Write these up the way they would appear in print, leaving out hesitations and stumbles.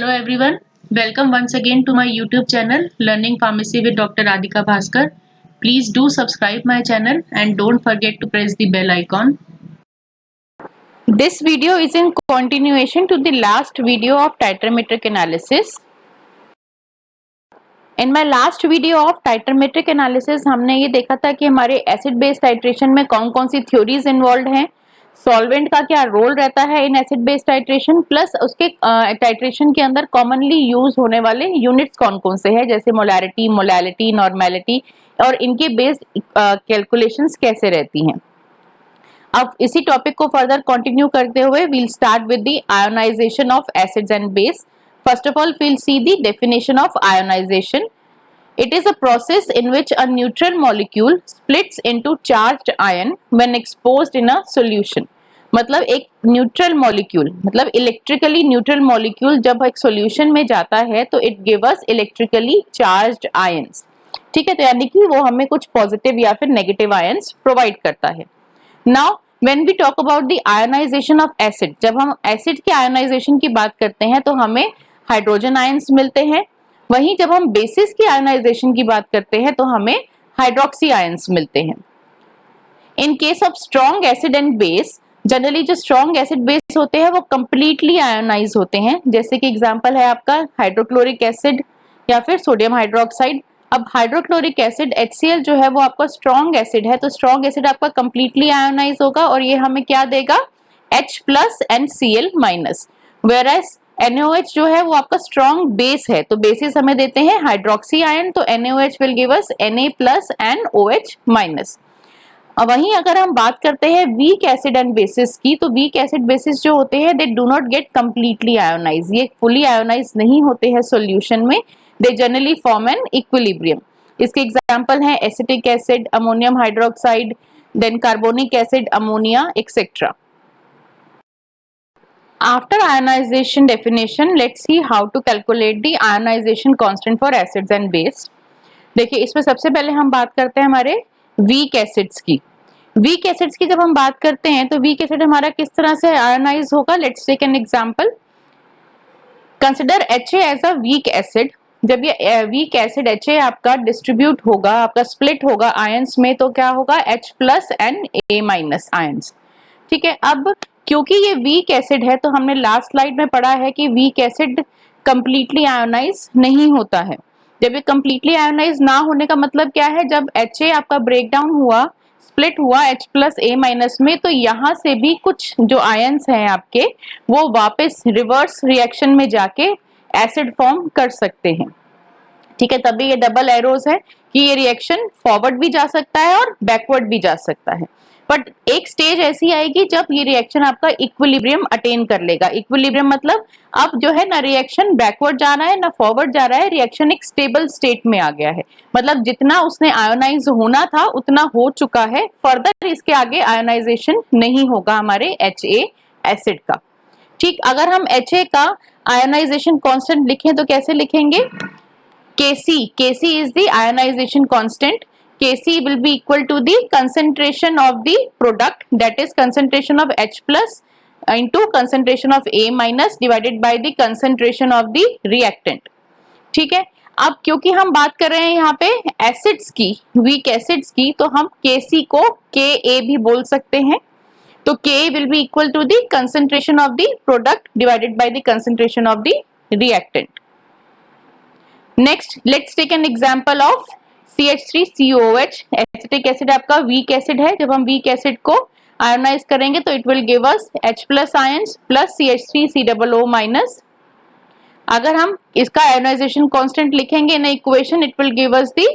Hello everyone, welcome once again to my YouTube channel Learning Pharmacy with Dr. Radhika Bhaskar. Please do subscribe my channel and don't forget to press the bell icon. This video is in continuation to the last video of titrometric analysis. In my last video of titrometric analysis हमने ये देखा था कि हमारे acid base titration में कौन कौन सी theories involve हैं, सॉल्वेंट का क्या रोल रहता है in acid base titration, plus उसके टाइट्रेशन के अंदर कॉमनली यूज होने वाले यूनिट्स कौन कौन से हैं, जैसे मोलैरिटी, मोलैलिटी, नॉर्मेलिटी, और इनके बेस्ड कैलकुलेशंस कैसे रहती हैं। अब इसी टॉपिक को फर्दर कंटिन्यू करते हुए we'll start with the ionization of acids and base. First of all, we'll see the definition of ionization. It is a process in which a neutral molecule splits into charged ion when exposed in a solution. मतलब एक neutral molecule, मतलब electrically neutral molecule जब एक solution में जाता है तो it give us electrically charged ions. ठीक है, तो यानी कि वो हमें कुछ पॉजिटिव या फिर नेगेटिव आयंस प्रोवाइड करता है। Now when we talk about the ionization of acid, जब हम एसिड के आयोनाइजेशन की बात करते हैं तो हमें हाइड्रोजन आयंस मिलते हैं, वहीं जब हम बेसिस की आयोनाइजेशन की बात करते हैं तो हमें हाइड्रोक्सी आयंस मिलते हैं। In case of strong acid and base, generally जो स्ट्रॉन्ग एसिड बेस होते हैं वो कंप्लीटली आयोनाइज होते हैं, जैसे कि एग्जांपल है आपका हाइड्रोक्लोरिक एसिड या फिर सोडियम हाइड्रोक्साइड। अब हाइड्रोक्लोरिक एसिड HCl जो है वो आपका स्ट्रॉन्ग एसिड है, तो स्ट्रॉन्ग एसिड आपका कंप्लीटली आयोनाइज होगा और ये हमें क्या देगा, H+ and Cl-। Whereas NaOH जो है वो आपका स्ट्रॉन्ग बेस है, तो बेसिस हमें देते हैं हाइड्रोक्सी आयन, तो NaOH will give us Na+ and OH-। अब वहीं अगर हम बात करते हैं वीक एसिड एंड बेसिस की, तो वीक एसिड बेसिस जो होते हैं they do not get completely ionize, ये फुली आयोनाइज नहीं होते हैं सॉल्यूशन में, they generally form an equilibrium. इसके एग्जांपल हैं acetic acid, ammonium hydroxide, then carbonic acid, ammonia, etcetera. After ionization definition, let's see how to calculate the ionization constant for acids and base. देखिए, इसमें सबसे पहले हम बात करते हैं हमारे वीक एसिड्स की। वीक एसिड्स की जब हम बात करते हैं तो वीक एसिड हमारा किस तरह से आयोनाइज होगा, let's take an example. Consider Ha as a weak acid. जब ये वीक एसिड Ha आपका डिस्ट्रीब्यूट होगा, आपका स्प्लिट होगा आयंस में, तो क्या होगा, H+ एंड A- आयंस। ठीक है, अब क्योंकि ये वीक एसिड है तो हमने लास्ट स्लाइड में पढ़ा है कि वीक एसिड कंप्लीटली आयोनाइज नहीं होता है। जब ये कंप्लीटली आयोनाइज ना होने का मतलब क्या है, जब Ha आपका ब्रेक डाउन हुआ, स्प्लिट हुआ H+ A- में, तो यहाँ से भी कुछ जो आयंस हैं आपके वो वापस रिवर्स रिएक्शन में जाके एसिड फॉर्म कर सकते हैं। ठीक है, तभी ये डबल एरोज है कि ये रिएक्शन फॉरवर्ड भी जा सकता है और बैकवर्ड भी जा सकता है, बट एक स्टेज ऐसी आएगी जब ये रिएक्शन आपका इक्विलिब्रियम अटेन कर लेगा। इक्विलिब्रियम मतलब अब जो है ना रिएक्शन बैकवर्ड जा रहा है ना फॉरवर्ड जा रहा है, रिएक्शन एक स्टेबल स्टेट में आ गया है, मतलब जितना उसने आयोनाइज होना था उतना हो चुका है, फर्दर इसके आगे आयोनाइजेशन नहीं होगा हमारे Ha एसिड का। ठीक, अगर हम Ha का आयोनाइजेशन कांस्टेंट लिखें तो कैसे लिखेंगे, Kc is the ionization constant. Kc will be equal to the concentration of the product, that is concentration of H+ into concentration of A- divided by the concentration of the reactant. ठीक है, अब क्योंकि हम बात कर रहे हैं यहाँ पे एसिड्स की, वीक एसिड्स की, तो हम Kc को Ka भी बोल सकते हैं, तो Ka will be equal to the concentration of the product divided by the concentration of the reactant. Next let's take an example of CH3COOH। Acetic acid आपका वीक एसिड है, जब हम वीक एसिड को आयोनाइज करेंगे तो it will give us H+ ions plus CH3COO-। अगर हम इसका आयोनाइजेशन कांस्टेंट लिखेंगे in equation, it will give us the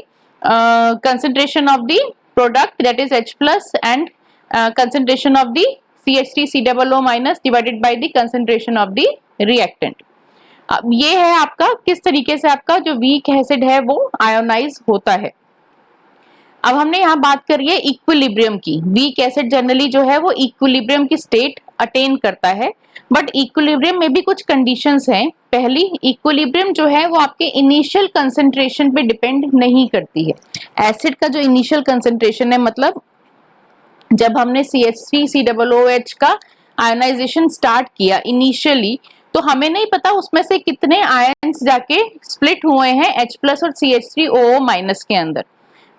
concentration of the product, that is H+ and concentration of the CH3COO- divided by the concentration of the reactant. अब ये है आपका किस तरीके से आपका जो वीक एसिड है वो आयोनाइज होता है। अब हमने यहाँ बात करी है इक्विलिब्रियम की। वीक एसिड जनरली जो है वो इक्विलिब्रियम की स्टेट अटेन करता है, बट इक्विलिब्रियम में भी कुछ कंडीशंस हैं। पहली, इक्विलिब्रियम जो है वो आपके इनिशियल कंसंट्रेशन पे डिपेंड नहीं करती है। एसिड का जो इनिशियल कंसंट्रेशन है, मतलब जब हमने CH3COOH का आयोनाइजेशन स्टार्ट किया इनिशियली, तो हमें नहीं पता उसमें से कितने आयन्स जाके स्प्लिट हुए हैं H+ और CH3OO- के अंदर।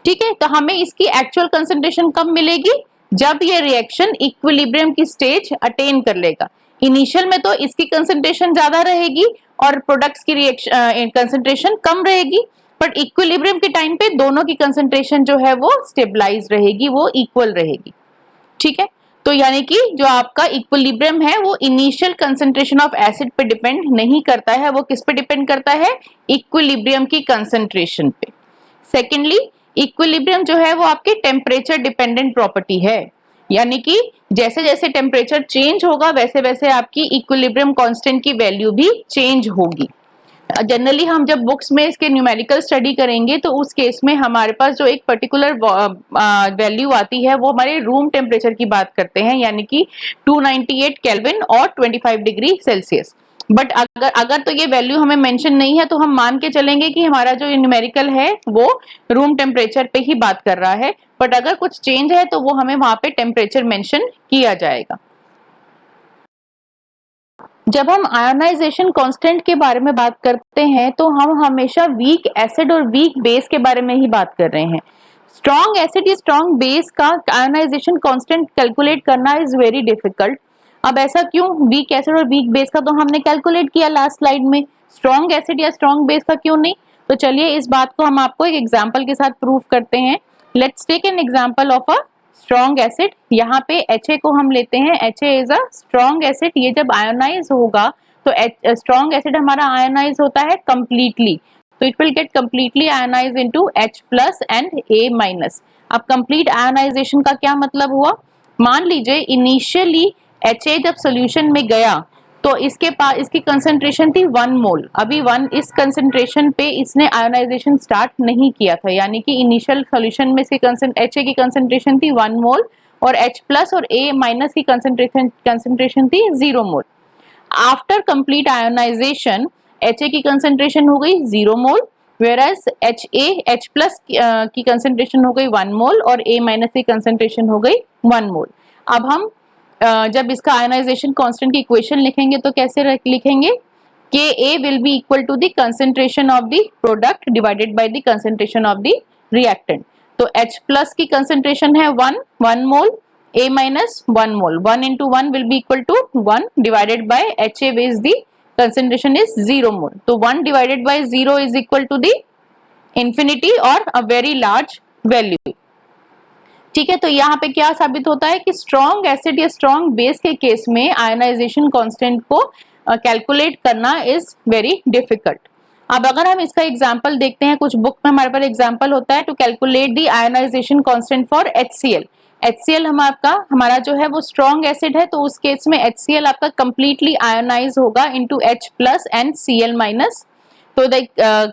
ठीक है, तो हमें इसकी एक्चुअल कंसंट्रेशन कब मिलेगी? जब ये रिएक्शन इक्विलिब्रियम की स्टेज अटेन कर लेगा। इनिशियल में तो इसकी कंसंट्रेशन ज्यादा रहेगी और प्रोडक्ट्स की रिएक्शन कंसंट्रेशन कम रहेगी, बट इक्विलिब्रियम के टाइम पे दोनों की कंसंट्रेशन जो है वो स्टेबलाइज रहेगी, वो इक्वल रहेगी। ठीक है, तो यानी कि जो आपका इक्विलिब्रियम है वो इनिशियल कंसंट्रेशन ऑफ एसिड पे डिपेंड नहीं करता है, वो किस पे डिपेंड करता है? इक्विलिब्रियम की कंसंट्रेशन पे। सेकेंडली, इक्विलिब्रियम जो है वो आपके टेम्परेचर डिपेंडेंट प्रॉपर्टी है, यानी कि जैसे जैसे टेम्परेचर चेंज होगा वैसे वैसे आपकी इक्विलिब्रियम कांस्टेंट की वैल्यू भी चेंज होगी। जनरली हम जब बुक्स में इसके न्यूमेरिकल स्टडी करेंगे तो उस केस में हमारे पास जो एक पर्टिकुलर वैल्यू आती है वो हमारे रूम टेम्परेचर की बात करते हैं, यानी कि 298 केल्विन और 25 डिग्री सेल्सियस। बट अगर तो ये वैल्यू हमें मेंशन नहीं है तो हम मान के चलेंगे कि हमारा जो न्यूमेरिकल है वो रूम टेम्परेचर पे ही बात कर रहा है, बट अगर कुछ चेंज है तो वो हमें वहां पे टेम्परेचर मेंशन किया जाएगा। जब हम आयोनाइजेशन कांस्टेंट के बारे में बात करते हैं तो हम हमेशा वीक एसिड और वीक बेस के बारे में ही बात कर रहे हैं। स्ट्रॉन्ग एसिड या स्ट्रॉन्ग बेस का आयोनाइजेशन कांस्टेंट कैलकुलेट करना इज वेरी डिफिकल्ट। अब ऐसा क्यों? वीक एसिड और वीक बेस का तो हमने कैलकुलेट किया लास्ट स्लाइड में, स्ट्रॉन्ग एसिड या स्ट्रॉन्ग बेस का क्यों नहीं? तो चलिए इस बात को हम आपको एक एग्जाम्पल के साथ प्रूव करते हैं। Let's take an example of a strong acid. यहाँ पे Ha को हम लेते हैं, Ha is a strong acid. ये जब आयोनाइज होगा तो स्ट्रॉन्ग एसिड हमारा आयोनाइज होता है कंप्लीटली, तो it will get completely ionize into H+ and A-। अब कंप्लीट आयोनाइजेशन का क्या मतलब हुआ? मान लीजिए इनिशियली Ha जब सोल्यूशन में गया तो इसके पास इसकी कंसंट्रेशन थी 1 मोल। अभी इस कंसंट्रेशन पे इसने आयोनाइजेशन स्टार्ट नहीं किया था, यानी कि इनिशियल सॉल्यूशन में से Ha की कंसंट्रेशन थी 1 मोल और H+ और A- की कंसंट्रेशन थी 0 मोल। आफ्टर कंप्लीट आयोनाइजेशन Ha की कंसंट्रेशन हो गई 0 मोल, वेयरएज H+ की कंसंट्रेशन हो गई 1 मोल और A- की कंसंट्रेशन हो गई 1 मोल। अब हम जब इसका आयोनाइजेशन कांस्टेंट की इक्वेशन लिखेंगे तो कैसे लिखेंगे? Ka will be equal to the concentration of the product divided by the concentration of the reactant। तो H+ की कंसंट्रेशन है 1 मोल, A- 1 mole, 1 into 1 will be equal to 1 divided by Ha is the concentration is 0 मोल, तो 1 divided by 0 is equal to the infinity or a very large value। ठीक है, तो यहाँ पे क्या साबित होता है कि स्ट्रॉन्ग एसिड या स्ट्रॉन्ग बेस के केस में आयोनाइजेशन कांस्टेंट को कैलकुलेट करना इज वेरी डिफिकल्ट। अब अगर हम इसका एग्जांपल देखते हैं, कुछ बुक में हमारे पास एग्जांपल होता है to calculate the ionization constant for HCl। HCl हमारा जो है वो स्ट्रॉन्ग एसिड है, तो उस केस में HCl आपका कंप्लीटली आयोनाइज होगा इनटू H+ एंड Cl-। तो the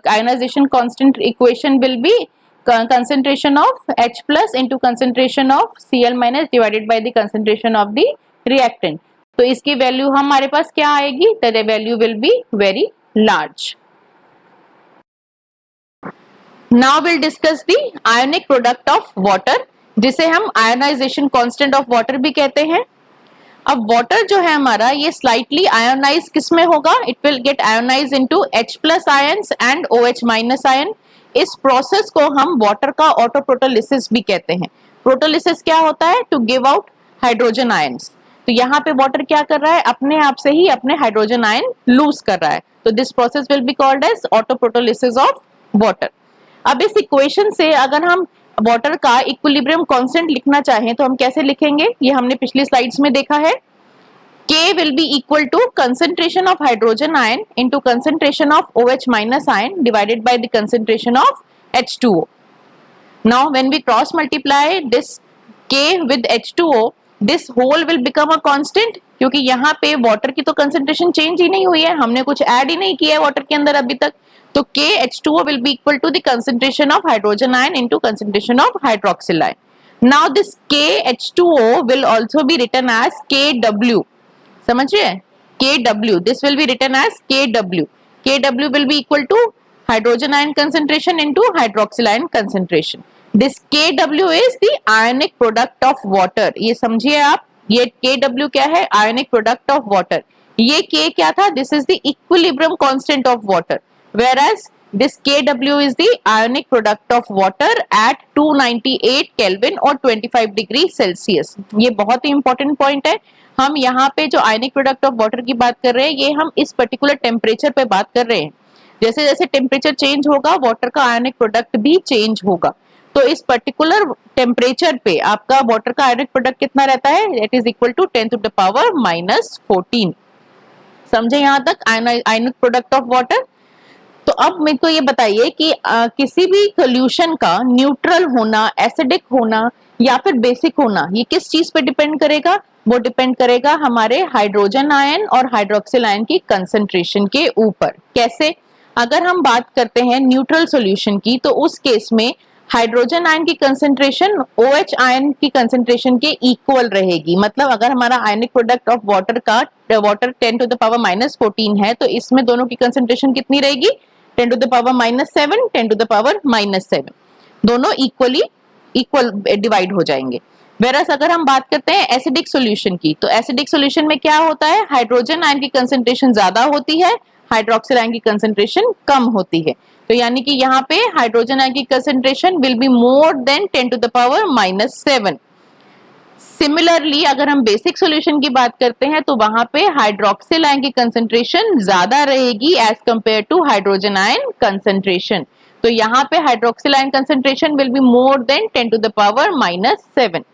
ionization constant equation will be concentration of H+ into concentration of Cl- divided by the concentration of the reactant। तो इसकी वैल्यू हमारे पास क्या आएगी? the value will be very large। Now we'll discuss the ionic product of water, जिसे हम ionization constant of water भी कहते हैं। अब वाटर जो है हमारा ये स्लाइटली आयोनाइज किस में होगा? It will get ionize into H+ ions and OH- ion. इस प्रोसेस को हम वाटर का ऑटो प्रोटोलिसिस भी कहते हैं। प्रोटोलिसिस क्या होता है? To give out hydrogen ions. तो यहाँ पे वाटर क्या कर रहा है? अपने आप से ही अपने हाइड्रोजन आयन लूज कर रहा है, तो this process will be called as autoprotolysis of water. अब इस इक्वेशन से अगर हम वाटर का इक्विलिब्रियम कांस्टेंट लिखना चाहें तो हम कैसे लिखेंगे? ये हमने पिछली स्लाइड्स में देखा है। K will be equal to concentration of hydrogen ion into concentration of OH- ion divided by the concentration of H2O। Now when we cross multiply this K with H2O, this whole will become a constant, क्योंकि यहाँ पे water की तो concentration change ही नहीं हुई है, हमने कुछ ऐड ही नहीं किया है वाटर के अंदर अभी तक। तो K H2O will be equal to the concentration of hydrogen ion into concentration of hydroxyl ion। Now this K H2O will also be written as Kw। समझिए, Kw, this will be written as Kw। Kw will be equal to hydrogen ion concentration into hydroxyl ion concentration। This Kw is the ionic product of water। ये समझिए आप, ये Kw क्या है? ionic product of water। ये K क्या था? This is the equilibrium constant of water, whereas this Kw is the ionic product of water at 298 Kelvin और 25 डिग्री सेल्सियस। ये बहुत ही इंपॉर्टेंट पॉइंट है। हम यहाँ पे जो आयनिक प्रोडक्ट ऑफ वाटर की बात कर रहे हैं, ये हम इस पर्टिकुलर टेम्परेचर पे बात कर रहे हैं। जैसे जैसे टेम्परेचर चेंज होगा, वाटर का आयनिक प्रोडक्ट भी चेंज होगा। तो इस पर्टिकुलर टेम्परेचर पे आपका वाटर का आयनिक प्रोडक्ट कितना रहता है? It is equal to 10 to the power -14। समझे यहाँ तक आयनिक प्रोडक्ट ऑफ वाटर? तो अब मेरे को ये बताइए कि किसी भी सोल्यूशन का न्यूट्रल होना, एसिडिक होना या फिर बेसिक होना, ये किस चीज पे डिपेंड करेगा? वो डिपेंड करेगा हमारे हाइड्रोजन आयन और हाइड्रोक्सिल आयन की कंसंट्रेशन के ऊपर। कैसे? अगर हम बात करते हैं न्यूट्रल सॉल्यूशन की, तो उस केस में हाइड्रोजन आयन की कंसंट्रेशन OH आयन की कंसंट्रेशन के इक्वल रहेगी। मतलब अगर हमारा ionic product of water 10 to the power -14 है, तो इसमें दोनों की कंसंट्रेशन कितनी रहेगी? 10 to the power -7, 10 to the power -7, दोनों इक्वल डिवाइड हो जाएंगे। वेरस अगर हम बात करते हैं एसिडिक सॉल्यूशन की, तो एसिडिक सॉल्यूशन में क्या होता है? हाइड्रोजन आयन की कंसंट्रेशन ज्यादा होती है, हाइड्रोक्सिल आयन की कंसंट्रेशन कम होती है। तो यानी कि यहाँ पे हाइड्रोजन आयन की concentration will be more than 10 to the power -7। Similarly अगर हम बेसिक सॉल्यूशन की बात करते हैं, तो वहां पे हाइड्रोक्सिल आयन की कंसंट्रेशन ज्यादा रहेगी as compare to hydrogen ion concentration. तो यहाँ पे hydroxyl ion concentration will be more than 10 to the power -7।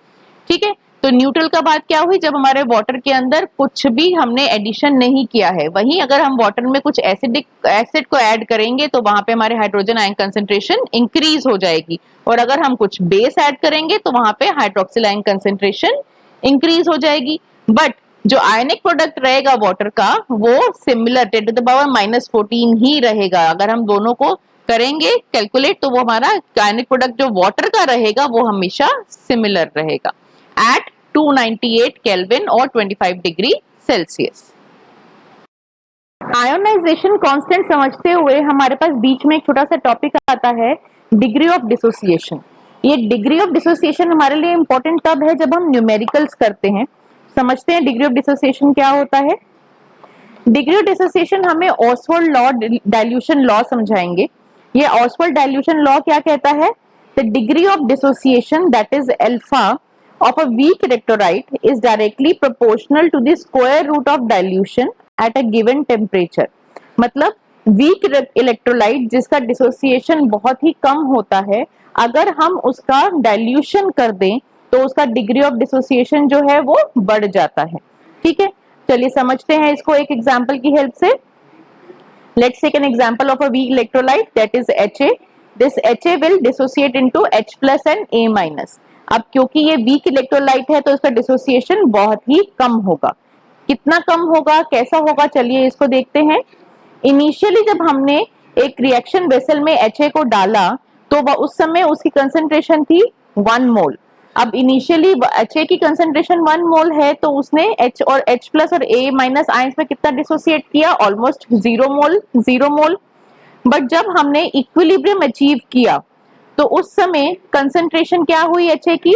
ठीक है, तो न्यूट्रल का बात क्या हुई? जब हमारे वाटर के अंदर कुछ भी हमने एडिशन नहीं किया है। वहीं अगर हम वाटर में कुछ एसिड को ऐड करेंगे, तो वहां पे हमारे हाइड्रोजन आयन कंसंट्रेशन इंक्रीज हो जाएगी, और अगर हम कुछ बेस ऐड करेंगे तो वहां पे हाइड्रोक्सिल आयन कंसंट्रेशन इंक्रीज हो जाएगी। बट जो आयनिक प्रोडक्ट रहेगा वाटर का, वो सिमिलर 10 to the power -14 ही रहेगा। अगर हम दोनों को करेंगे कैलकुलेट, तो वो हमारा आयनिक प्रोडक्ट जो वाटर का रहेगा वो हमेशा सिमिलर रहेगा at 298 केल्विन और 25 डिग्री सेल्सियस। आयोनाइजेशन कांस्टेंट समझते हुए हमारे पास बीच में एक छोटा सा टॉपिक आता है, डिग्री ऑफ डिसोसिएशन। ये डिग्री ऑफ डिसोसिएशन हमारे लिए इंपॉर्टेंट तब है जब हम न्यूमेरिकल्स करते हैं। समझते हैं डिग्री ऑफ डिसोसिएशन क्या होता है। डिग्री ऑफ डिसोसिएशन हमें ऑसवाल्ड लॉ, डाइल्यूशन लॉ समझाएंगे। ये ऑसवाल्ड डाइल्यूशन लॉ क्या कहता है? The degree of dissociation that is alpha of a weak electrolyte is directly proportional to the square root of dilution at a given temperature। मतलब weak electrolyte जिसका dissociation बहुत ही कम होता है, अगर हम उसका डाइल्यूशन कर दें तो उसका डिग्री ऑफ डिसोसिएशन जो है वो बढ़ जाता है। ठीक है, चलिए समझते हैं इसको एक एग्जांपल की हेल्प से। Let's take an example of a weak electrolyte that is Ha। This Ha will dissociate into H+ and A-। अब क्योंकि ये वीक इलेक्ट्रोलाइट है तो इसका डिसोसिएशन बहुत ही कम होगा। कितना कम होगा, कैसा होगा, चलिए इसको देखते हैं। इनिशियली जब हमने एक रिएक्शन वेसल में Ha को डाला, तो वह उस समय उसकी कंसंट्रेशन थी 1 मोल। अब इनिशियली Ha की कंसंट्रेशन 1 मोल है, तो उसने H और H+ और A- आयंस में कितना डिसोसिएट किया? Almost 0 mole. बट जब हमने इक्विलिब्रियम अचीव किया, तो उस समय कंसंट्रेशन क्या हुई Ha की?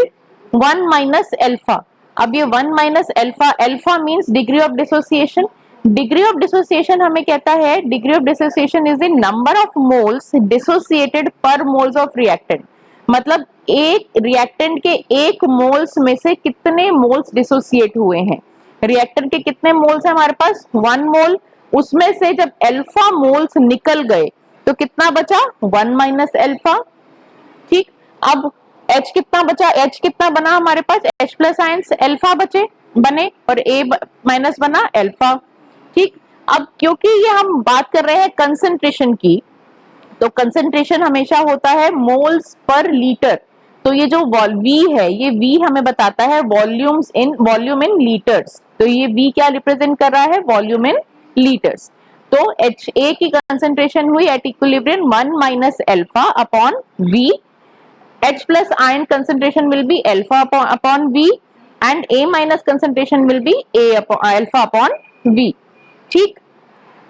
1 - अल्फा। अब ये 1 - alpha, alpha means degree of dissociation. Degree of dissociation हमें कहता है, degree of dissociation is the number of moles dissociated पर मोल्स ऑफ रिएक्टेंट। मतलब एक रिएक्टेंट के एक मोल्स में से कितने मोल्स डिसोसिएट हुए हैं। रिएक्टेंट के कितने मोल्स है हमारे पास? 1 मोल। उसमें से जब अल्फा मोल्स निकल गए तो कितना बचा? 1 - अल्फा। ठीक, अब H कितना बचा? H कितना बना हमारे पास? H+ आयंस अल्फा बने और A- बना अल्फा। ठीक, अब क्योंकि ये हम बात कर रहे हैं कंसंट्रेशन की, तो कंसंट्रेशन हमेशा होता है मोल्स पर लीटर। तो ये जो V है, ये V हमें बताता है वॉल्यूम इन लीटर्स। तो ये V क्या रिप्रेजेंट कर रहा है? वॉल्यूम इन लीटर्स। तो Ha की कंसंट्रेशन हुई at equilibrium 1 - alpha upon V। H+ ion concentration will be alpha upon V and A- concentration will be alpha upon V। ठीक,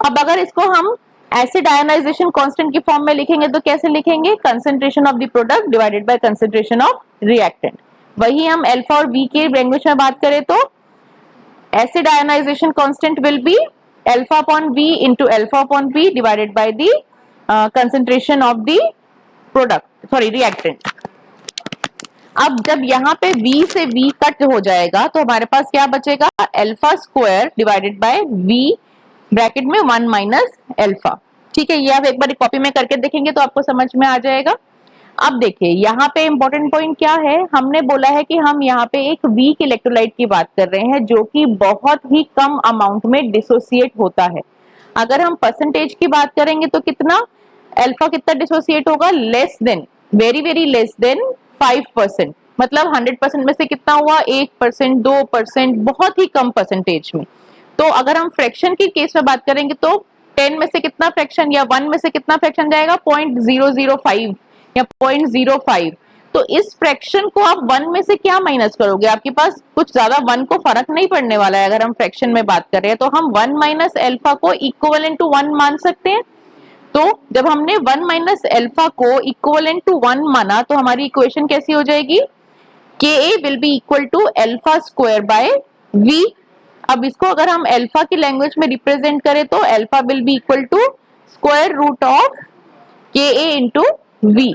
अब अगर इसको हम एसिड आयोनाइजेशन कांस्टेंट की फॉर्म में लिखेंगे तो कैसे लिखेंगे? Concentration of the product divided bye concentration of reactant. वही हम अल्फा और V के लैंग्वेज में बात करें तो acid ionization constant will be alpha upon V into alpha upon V divided by the concentration of the reactant. अब जब यहाँ पे V से V कट हो जाएगा तो हमारे पास क्या बचेगा, alpha square divided by V bracket में 1 माइनस अल्फा. ठीक है, ये आप एक बार कॉपी में करके देखेंगे तो आपको समझ में आ जाएगा. अब देखिए यहाँ पे इंपॉर्टेंट पॉइंट क्या है, हमने बोला है कि हम यहाँ पे एक वीक इलेक्ट्रोलाइट की बात कर रहे हैं जो कि बहुत ही कम अमाउंट में डिसोसिएट होता है. अगर हम परसेंटेज की बात करेंगे तो कितना, अल्फा कितना डिसोसिएट होगा, less than, very very less than 5%. मतलब 100% में से कितना हुआ, 1%, 2%, बहुत ही कम परसेंटेज में. तो अगर हम फ्रैक्शन की केस में बात करेंगे तो 10 में से कितना फ्रैक्शन या 1 में से कितना फ्रैक्शन जाएगा, 0.005 या 0.05. तो इस फ्रैक्शन को आप 1 में से क्या माइनस करोगे, आपके पास कुछ ज्यादा 1 को फर्क नहीं पड़ने वाला है. अगर हम फ्रैक्शन में बात कर रहे हैं तो हम 1 माइनस अल्फा को इक्विवेलेंट टू 1 मान सकते हैं. तो जब हमने 1 माइनस अल्फा को इक्विवेलेंट टू 1 माना तो हमारी इक्वेशन कैसी हो जाएगी, Ka will be equal to alpha square by V. अब इसको अगर हम अल्फा की लैंग्वेज में रिप्रेजेंट करें तो alpha will be equal to square root of Ka into V.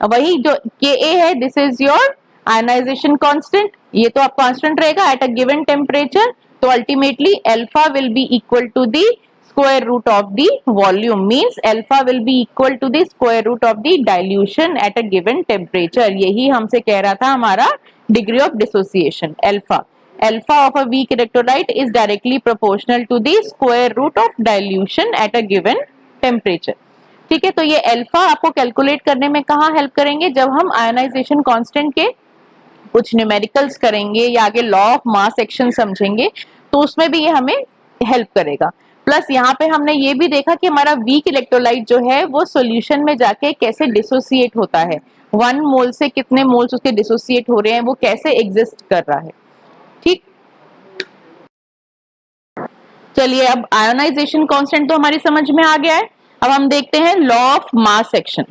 वही जो Ka है, this is your ionization constant. ये तो आप कांस्टेंट रहेगा एट अ गिवन टेम्परेचर. तो ultimately alpha will be equal to the square root of the volume, means alpha will be equal to the square root of the dilution at a given temperature. यही हमसे कह रहा था हमारा degree of dissociation. Alpha of a weak electrolyte is directly proportional to the square root of dilution at a given temperature. ठीक है, तो ये अल्फा आपको कैलकुलेट करने में कहाँ हेल्प करेंगे, जब हम आयोनाइजेशन कांस्टेंट के कुछ न्यूमेरिकल्स करेंगे या आगे लॉ ऑफ मास एक्शन समझेंगे तो उसमें भी ये हमें हेल्प करेगा. प्लस यहाँ पे हमने ये भी देखा कि हमारा वीक इलेक्ट्रोलाइट जो है वो सॉल्यूशन में जाके कैसे डिसोसिएट होता है, 1 मोल से कितने मोल्स उसके डिसोसिएट हो रहे हैं, वो कैसे एग्जिस्ट कर रहा है. ठीक, चलिए अब आयोनाइजेशन कांस्टेंट तो हमारी समझ में आ गया है. अब हम देखते हैं law of mass action.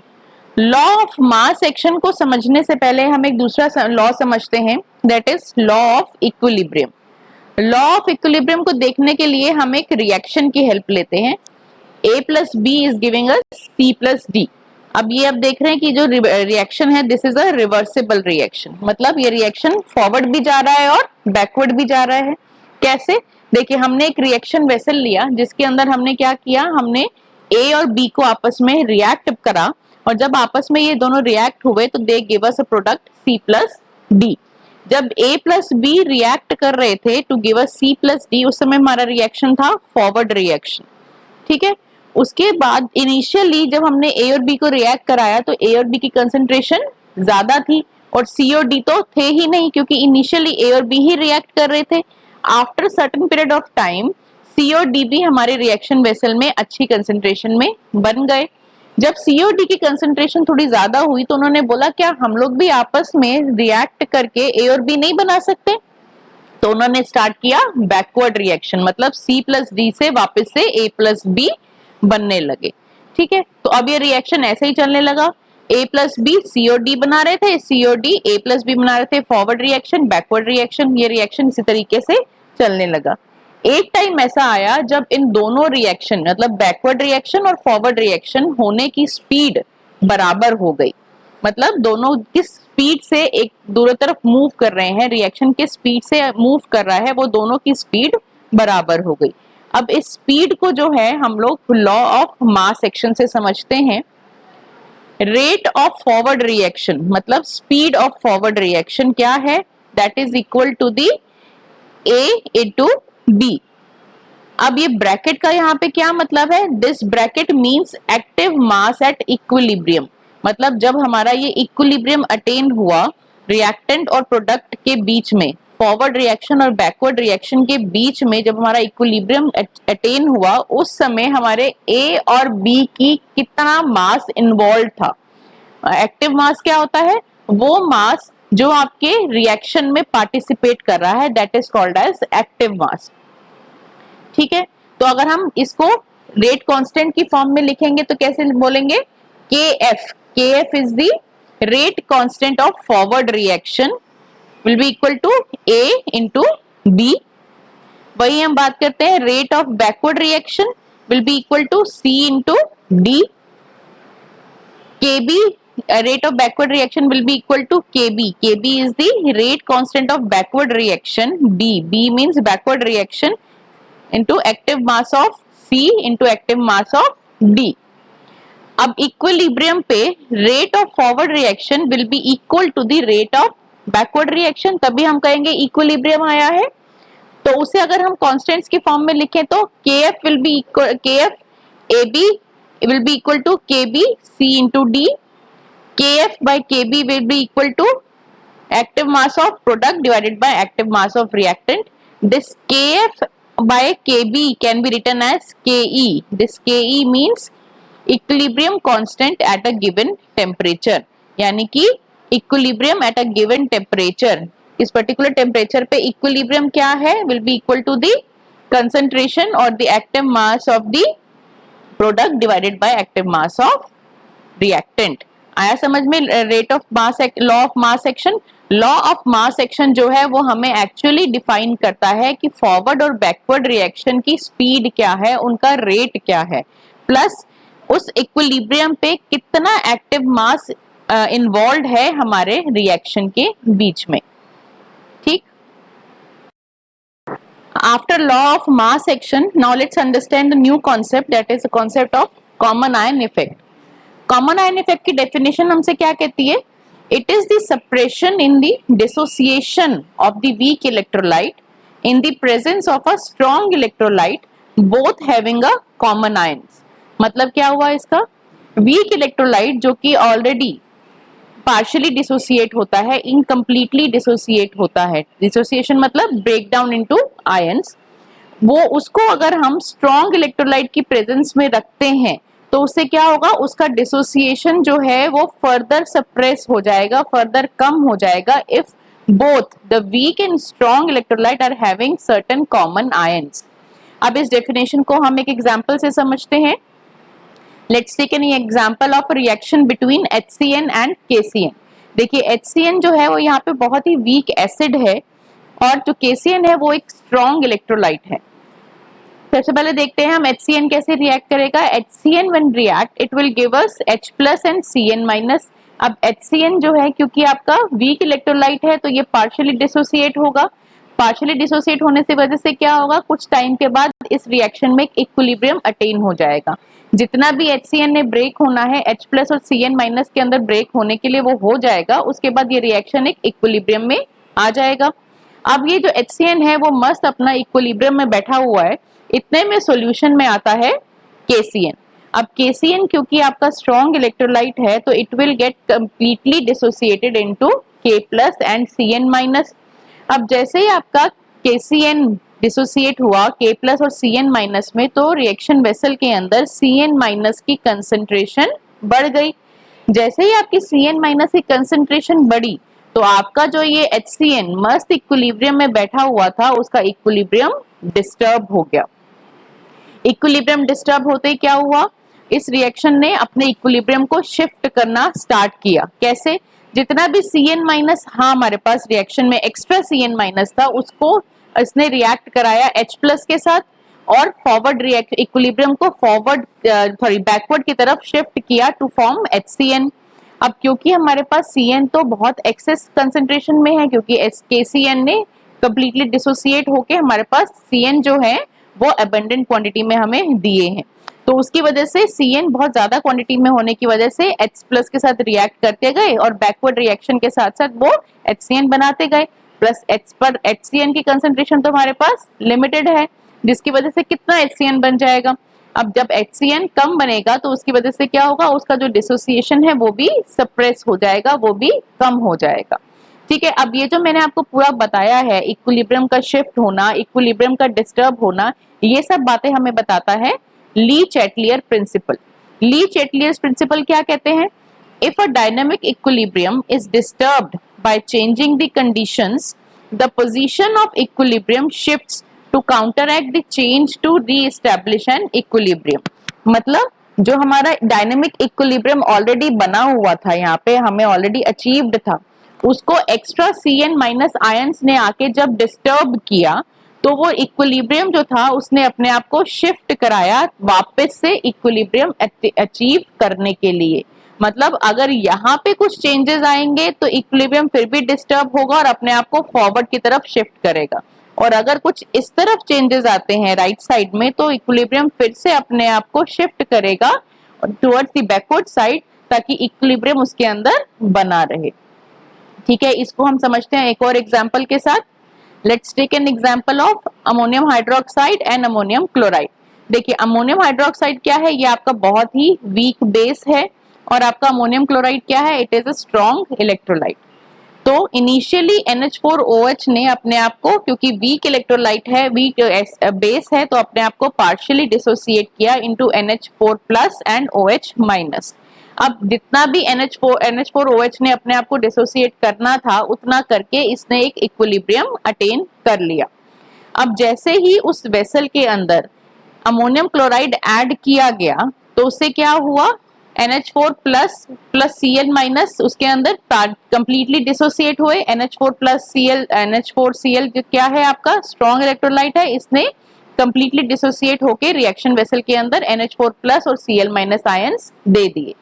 Law of mass action को समझने से पहले हम एक दूसरा लॉ समझते हैं, that is law of equilibrium. Law of equilibrium को देखने के लिए हम एक रिएक्शन की हेल्प लेते हैं. A plus B is giving us C plus D. अब ये आप देख रहे हैं कि जो रिएक्शन है this is a reversible reaction, मतलब ये रिएक्शन फॉरवर्ड भी जा रहा है और बैकवर्ड भी जा रहा है. कैसे, देखिए हमने एक रिएक्शन वेसल लिया जिसके अंदर हमने क्या किया, हमने A और B को आपस में रिएक्ट करा और जब आपस में ये दोनों रिएक्ट हुए तो they give us a product C plus D. जब A प्लस बी रिएक्ट कर रहे थे to give us C plus D, उस समय हमारा रिएक्शन था फॉरवर्ड रिएक्शन. ठीक है, उसके बाद इनिशियली जब हमने A और B को रिएक्ट कराया तो A और B की कंसंट्रेशन ज्यादा थी और C और D तो थे ही नहीं क्योंकि इनिशियली A और B ही रिएक्ट कर रहे थे. After certain period of time C और D भी हमारे रिएक्शन वेसल में अच्छी कंसंट्रेशन में बन गए. जब C और D की कंसंट्रेशन थोड़ी ज्यादा हुई तो उन्होंने बोला क्या हम लोग भी आपस में रिएक्ट करके A और B नहीं बना सकते, तो उन्होंने स्टार्ट किया बैकवर्ड रिएक्शन, मतलब C प्लस डी से वापस से A प्लस बी बनने लगे. ठीक है, तो अब ये रिएक्शन ऐसे ही चलने लगा. A प्लस बी C और D बना रहे थे, C और D A प्लस बी बना रहे थे, फॉरवर्ड रिएक्शन बैकवर्ड रिएक्शन. ये रिएक्शन इसी तरीके से चलने लगा. एक टाइम ऐसा आया जब इन दोनों रिएक्शन मतलब बैकवर्ड रिएक्शन और फॉरवर्ड रिएक्शन होने की स्पीड बराबर हो गई, मतलब दोनों किस स्पीड से एक दूसरी तरफ मूव कर रहे हैं, रिएक्शन किस स्पीड से मूव कर रहा है वो दोनों की स्पीड बराबर हो गई. अब इस स्पीड को जो है हम लोग लॉ ऑफ मास एक्शन से समझते हैं. रेट ऑफ फॉरवर्ड रिएक्शन मतलब स्पीड ऑफ फॉरवर्ड रिएक्शन क्या है, that is equal to the A into B. अब ये ब्रैकेट का यहाँ पे क्या मतलब है, this bracket means active mass at equilibrium. मतलब जब हमारा ये इक्विलिब्रियम अटेन हुआ रिएक्टेंट और प्रोडक्ट के बीच में, फॉरवर्ड रिएक्शन और बैकवर्ड रिएक्शन के बीच में जब हमारा इक्विलिब्रियम अटेन हुआ उस समय हमारे A और B की कितना मास इन्वॉल्व था. एक्टिव मास क्या होता है, वो मास जो आपके रिएक्शन में पार्टिसिपेट कर रहा है, that is called as active mass. ठीक है, तो अगर हम इसको रेट कांस्टेंट की फॉर्म में लिखेंगे तो कैसे बोलेंगे, KF is the rate constant of forward reaction will be equal to A into B. वही हम बात करते हैं rate of backward reaction will be equal to C into D, Kb rate of backward reaction will be equal to Kb. Kb is the rate constant of backward reaction. B means backward reaction into active mass of C into active mass of D. अब equilibrium पे rate of forward reaction will be equal to the rate of backward reaction, तभी हम कहेंगे equilibrium आया है। तो उसे अगर हम कांस्टेंट्स की फॉर्म में लिखें तो Kf will be equal, Kf AB will be equal to Kb C into D. Kf by Kb will be equal to active mass of product divided by active mass of reactant. This Kf by Kb can be written as Ke. This Ke means equilibrium constant at a given temperature, यानी कि equilibrium at a given temperature, इस particular temperature पे equilibrium क्या है, will be equal to the concentration और the active mass of the product divided by active mass of reactant. आया समझ में? Rate of mass, law of mass action. Law of mass action जो है वो हमें एक्चुअली डिफाइन करता है कि फॉरवर्ड और बैकवर्ड रिएक्शन की स्पीड क्या है, उनका रेट क्या है, प्लस उस इक्विलिब्रियम पे कितना एक्टिव मास इन्वॉल्व है हमारे रिएक्शन के बीच में। ठीक, after law of mass action, now let's understand the new concept, that is the concept of common ion effect. Common ion effect की definition हमसे क्या कहती है? It is the suppression in the dissociation of the weak electrolyte in the presence of a strong electrolyte, both having a common ions. मतलब क्या हुआ इसका? weak electrolyte जो कि already पार्शियली डिसोसिएट होता है, इनकम्प्लीटली डिसोसिएट होता है, डिसोसिएशन मतलब ब्रेक डाउन इनटू आयंस, वो उसको अगर हम स्ट्रॉन्ग इलेक्ट्रोलाइट की प्रेजेंस में रखते हैं तो उससे क्या होगा, उसका डिसोसिएशन जो है वो फर्दर सप्रेस हो जाएगा, फर्दर कम हो जाएगा, if both the weak and strong electrolyte are having certain common ions. अब इस डेफिनेशन को हम एक एग्जांपल से समझते हैं। Let's take an example of a reaction between HCN and KCN. देखिए HCN जो है वो यहाँ पे बहुत ही वीक एसिड है और जो KCN है वो एक स्ट्रॉन्ग इलेक्ट्रोलाइट है। सबसे पहले देखते हैं हम HCN कैसे रिएक्ट करेगा। HCN when react it will give us H plus and CN minus। अब HCN जो है क्योंकि आपका वीक इलेक्ट्रोलाइट है तो ये पार्शियली डिसोसिएट होगा, पार्शियली डिसोसिएट होने से वजह से क्या होगा, कुछ टाइम के बाद इस रिएक्शन में एक इक्विलिब्रियम अटेन हो जाएगा। जितना भी HCN ने ब्रेक होना है H प्लस और CN माइनस के अंदर ब्रेक होने के लिए वो हो जाएगा, उसके बाद ये रिएक्शन एक इक्विलिब्रियम में आ जाएगा। अब ये जो HCN है वो मस्त अपना इक्विलिब्रियम में बैठा हुआ है, इतने में सॉल्यूशन में आता है KCN। अब KCN क्योंकि आपका स्ट्रॉन्ग इलेक्ट्रोलाइट है तो it will get completely dissociated into K plus and CN minus. अब जैसे ही आपका KCN डिसोसिएट हुआ K प्लस और CN माइनस में, तो रिएक्शन वेसल के अंदर CN माइनस की कंसंट्रेशन बढ़ गई। जैसे ही आपकी CN माइनस की कंसंट्रेशन बढ़ी तो आपका जो ये HCN मस्त इक्विलिब्रियम में बैठा हुआ था उसका इक्विलिब्रियम डिस्टर्ब हो गया। इक्विलिब्रियम डिस्टर्ब होते ही क्या हुआ, इस रिएक्शन ने अपने इक्विलिब्रियम को शिफ्ट करना स्टार्ट किया। कैसे? जितना भी CN माइनस हाँ हमारे पास रिएक्शन में एक्स्ट्रा CN माइनस था उसको इसने रिएक्ट कराया H प्लस के साथ और फॉरवर्ड इक्विलिब्रियम को फॉरवर्ड बैकवर्ड की तरफ शिफ्ट किया टू फॉर्म HCN। अब क्योंकि हमारे पास CN तो बहुत एक्सेस कंसंट्रेशन में है, क्योंकि KCN ने कंप्लीटली डिसोसिएट होके हमारे पास CN जो है वो अबंडेंट क्वांटिटी में हमें दिए हैं, तो उसकी वजह से CN बहुत ज्यादा क्वांटिटी में होने की वजह से H प्लस के साथ रिएक्ट करते गए और बैकवर्ड रिएक्शन के साथ साथ वो HCN बनाते गए, प्लस H पर HCN की कंसंट्रेशन तो हमारे पास लिमिटेड है, जिसकी वजह से कितना HCN बन जाएगा। अब जब HCN कम बनेगा तो उसकी वजह से क्या होगा, उसका जो डिसोसिएशन है वो भी सप्रेस हो जाएगा, वो भी कम हो जाएगा। ठीक है, अब ये जो मैंने आपको पूरा बताया है, इक्विलिब्रियम का शिफ्ट होना, इक्विलिब्रियम का डिस्टर्ब होना, ये सब बातें हमें बताता है ली चैटलियर प्रिंसिपल। ली चैटलियर प्रिंसिपल क्या कहते हैं? If a dynamic equilibrium is disturbed by changing the conditions, the position of equilibrium shifts to counteract the change to re-establish an equilibrium। मतलब जो हमारा डायनेमिक इक्विलिब्रियम ऑलरेडी बना हुआ था, यहाँ पे हमें ऑलरेडी अचीव्ड था, उसको एक्स्ट्रा CN माइनस आयंस ने आके जब डिस्टर्ब किया तो वो इक्विलिब्रियम जो था उसने अपने आप को शिफ्ट कराया वापस से इक्विलिब्रियम अचीव करने के लिए। मतलब अगर यहाँ पे कुछ चेंजेस आएंगे तो इक्विलिब्रियम फिर भी डिस्टर्ब होगा और अपने आप को फॉरवर्ड की तरफ शिफ्ट करेगा, और अगर कुछ इस तरफ चेंजेस आते हैं राइट साइड में तो इक्विलिब्रियम फिर से अपने आप को शिफ्ट करेगा टुवर्ड्स द बैकवर्ड साइड, ताकि इक्विलिब्रियम उसके अंदर बना रहे। ठीक है, इसको हम समझते हैं एक और एग्जांपल के साथ। Let's take an example of ammonium hydroxide and ammonium chloride. देखिए अमोनियम हाइड्रोक्साइड क्या है, ये आपका बहुत ही वीक बेस है, और आपका अमोनियम क्लोराइड क्या है, it is a strong electrolyte. तो इनिशियली NH4OH ने अपने आप को, क्योंकि वीक इलेक्ट्रोलाइट है, वीक बेस है, तो अपने आप को पार्शियली डिसोसिएट किया इनटू NH4+ एंड OH-। अब जितना भी NH4OH ने अपने आप को डिसोसिएट करना था उतना करके इसने एक इक्विलिब्रियम अटेन कर लिया। अब जैसे ही उस वेसल के अंदर अमोनियम क्लोराइड ऐड किया गया तो उससे क्या हुआ, NH4+ Cl- उसके अंदर कंप्लीटली डिसोसिएट हुए। NH4Cl जो क्या है आपका स्ट्रॉन्ग इलेक्ट्रोलाइट है, इसने कंप्लीटली डिसोसिएट होके रिएक्शन वेसल के अंदर NH4+ और Cl- आयंस दे दिए।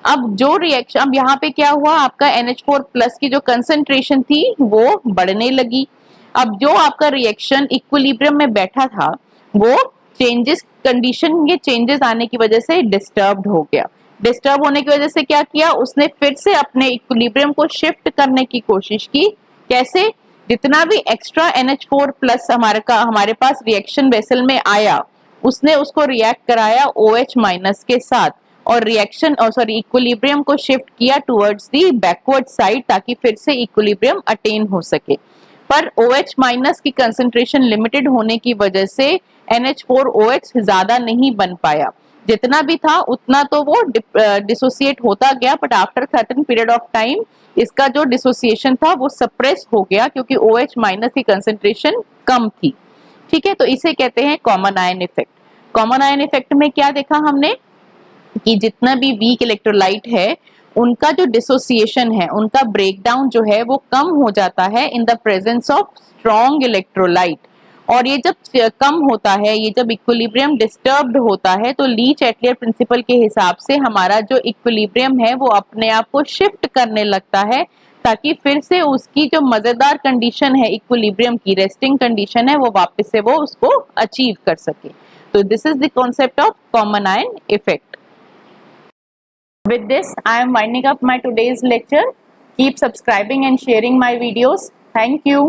अब जो रिएक्शन, अब यहाँ पे क्या हुआ, आपका NH4+ की जो कंसेंट्रेशन थी वो बढ़ने लगी। अब जो आपका रिएक्शन इक्विलिब्रियम में बैठा था वो चेंजेस, कंडीशन के चेंजेस आने की वजह से डिस्टर्ब्ड हो गया। डिस्टर्ब होने की वजह से क्या किया उसने, फिर से अपने इक्विलिब्रियम को शिफ्ट करने की कोशिश की। कैसे, जितना भी एक्स्ट्रा NH4+ हमारे पास रिएक्शन वेसल में आया उसने उसको रिएक्ट कराया OH- के साथ, और रिएक्शन इक्विलिब्रियम को शिफ्ट किया टुवर्ड्स दी बैकवर्ड साइड, ताकि फिर से इक्विलिब्रियम अटेन हो सके। पर OH- की कंसेंट्रेशन लिमिटेड होने की वजह से NH4OH ज्यादा नहीं बन पाया, जितना भी था उतना तो वो डिसोसिएट होता गया, but after certain period of time इसका जो डिसोसिएशन था वो सप्रेस हो गया, क्योंकि OH- की कंसेंट्रेशन कम थी। ठीक है, तो इसे कहते हैं common ion effect. Common ion effect में क्या देखा हमने कि जितना भी वीक इलेक्ट्रोलाइट है उनका जो डिसोसिएशन है, उनका ब्रेकडाउन जो है वो कम हो जाता है in the presence of strong electrolyte. और ये जब कम होता है, ये जब इक्विलिब्रियम डिस्टर्ब्ड होता है, तो लीच एटलियर प्रिंसिपल के हिसाब से हमारा जो इक्विलिब्रियम है वो अपने आप को शिफ्ट करने लगता है, ताकि फिर से उसकी जो मजेदार कंडीशन है इक्विलिब्रियम की, रेस्टिंग कंडीशन है, वो वापस से वो उसको अचीव कर सके। तो this is the concept of common ion effect. With this, I am winding up my today's lecture. Keep subscribing and sharing my videos. Thank you.